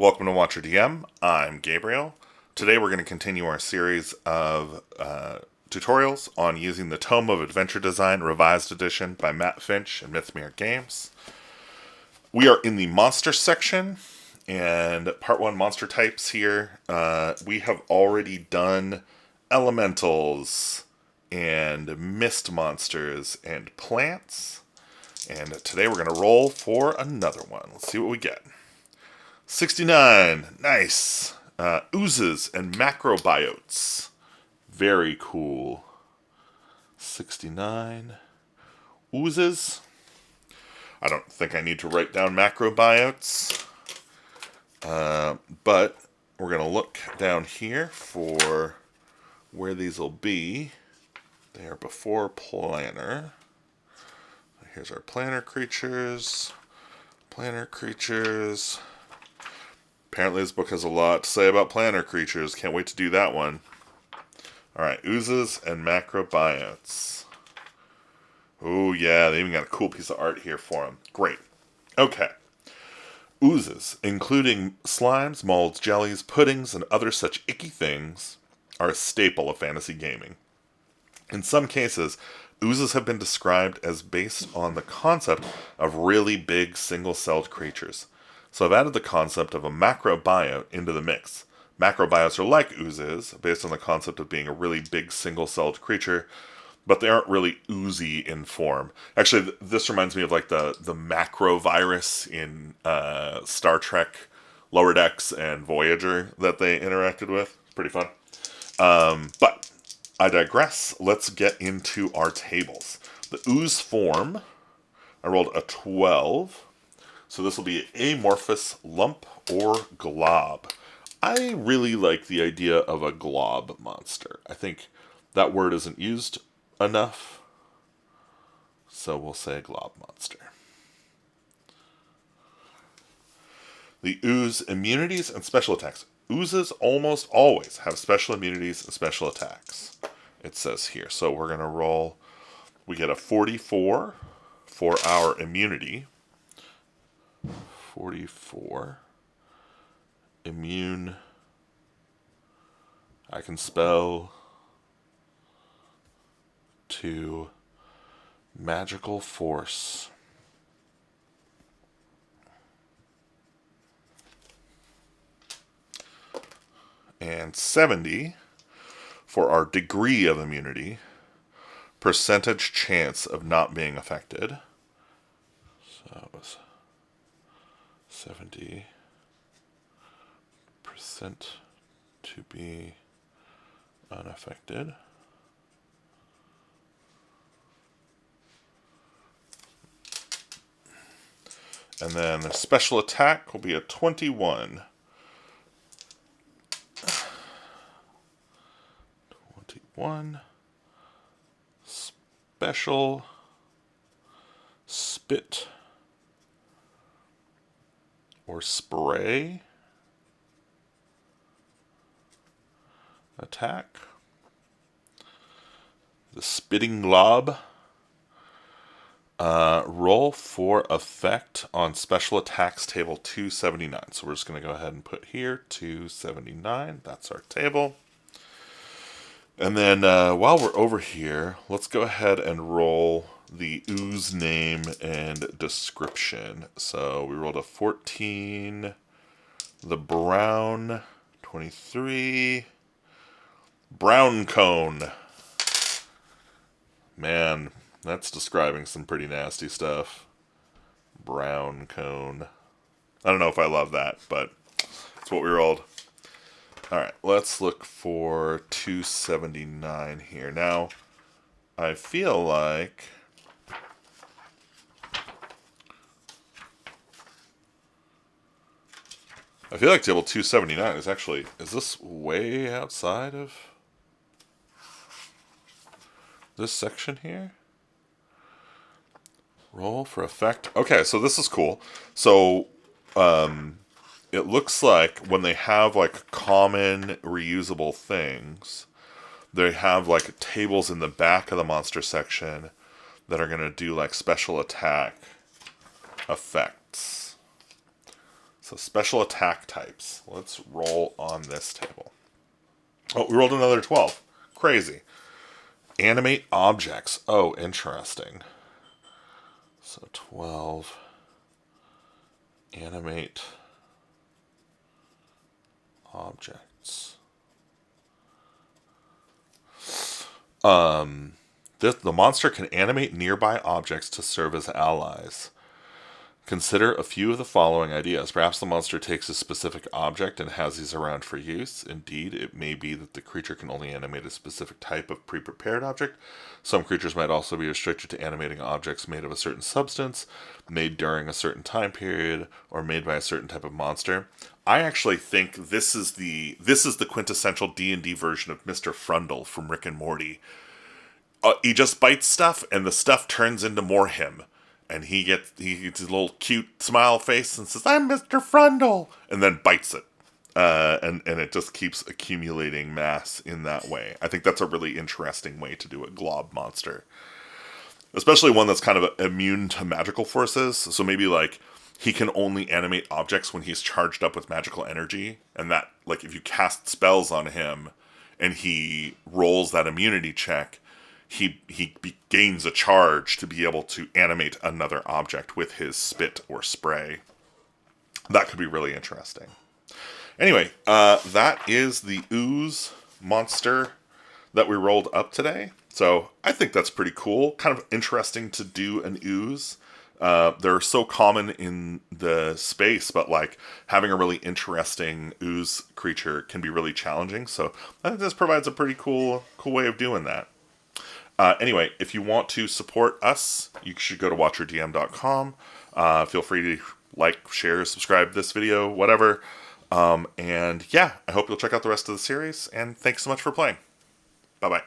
Welcome to Watcher DM. I'm Gabriel. Today we're going to continue our series of tutorials on using the Tome of Adventure Design Revised Edition by Matt Finch and Mythmere Games. We are in the monster section, and part 1 monster types here. We have already done elementals and mist monsters and plants, and today we're going to roll for another one. Let's see what we get. 69. Nice. Oozes and macrobiotes. Very cool. 69. Oozes. I don't think I need to write down macrobiotes. But we're going to look down here for where these will be. They are before planner. Here's our planner creatures. Planner creatures. Apparently this book has a lot to say about planner creatures. Can't wait to do that one. Alright, oozes and macrobiotes. Oh yeah, they even got a cool piece of art here for them. Great. Okay. Oozes, including slimes, molds, jellies, puddings, and other such icky things, are a staple of fantasy gaming. In some cases, oozes have been described as based on the concept of really big single-celled creatures. So I've added the concept of a macrobiote into the mix. Macrobiotes are like oozes, based on the concept of being a really big single-celled creature, but they aren't really oozy in form. Actually, this reminds me of like the macro virus in Star Trek Lower Decks and Voyager that they interacted with. Pretty fun. But I digress. Let's get into our tables. The ooze form, I rolled a 12. So this will be amorphous lump or glob. I really like the idea of a glob monster. I think that word isn't used enough. So we'll say glob monster. The ooze immunities and special attacks. Oozes almost always have special immunities and special attacks. It says here. So we're going to roll. We get a 44 for our immunity. 44. Immune. I can spell to magical force. And 70 for our degree of immunity. Percentage chance of not being affected. So it was 70% to be unaffected. And then the special attack will be a 21. 21. Special spit or spray attack. The spitting glob. Roll for effect on special attacks table 279. So we're just going to go ahead and put here 279. That's our table. And then while we're over here, let's go ahead and roll the ooze name and description. So we rolled a 14, the brown, 23, brown cone. Man, that's describing some pretty nasty stuff. Brown cone. I don't know if I love that, but that's what we rolled. Alright, let's look for 279 here. Now, I feel like table 279 is actually... Is this way outside of this section here? Roll for effect. Okay, so this is cool. So, it looks like when they have like common reusable things, they have like tables in the back of the monster section that are going to do like special attack effects. So special attack types. Let's roll on this table. Oh, we rolled another 12. Crazy. Animate objects. Oh, interesting. So 12. Animate objects. The monster can animate nearby objects to serve as allies. Consider a few of the following ideas. Perhaps the monster takes a specific object and has these around for use. Indeed, it may be that the creature can only animate a specific type of pre-prepared object. Some creatures might also be restricted to animating objects made of a certain substance, made during a certain time period, or made by a certain type of monster. I actually think this is the quintessential D&D version of Mr. Frundle from Rick and Morty. He just bites stuff, and the stuff turns into more him. And he gets his little cute smile face and says, "I'm Mr. Frundle," and then bites it. And it just keeps accumulating mass in that way. I think that's a really interesting way to do a glob monster. Especially one that's kind of immune to magical forces. So maybe like he can only animate objects when he's charged up with magical energy. And that, like, if you cast spells on him and he rolls that immunity check, he gains a charge to be able to animate another object with his spit or spray. That could be really interesting. Anyway, that is the Ooze monster that we rolled up today. So I think that's pretty cool. Kind of interesting to do an Ooze. They're so common in the space, but like having a really interesting Ooze creature can be really challenging. So I think this provides a pretty cool way of doing that. Anyway, if you want to support us, you should go to watchyourdm.com. Feel free to like, share, subscribe to this video, whatever. And yeah, I hope you'll check out the rest of the series, and thanks so much for playing. Bye-bye.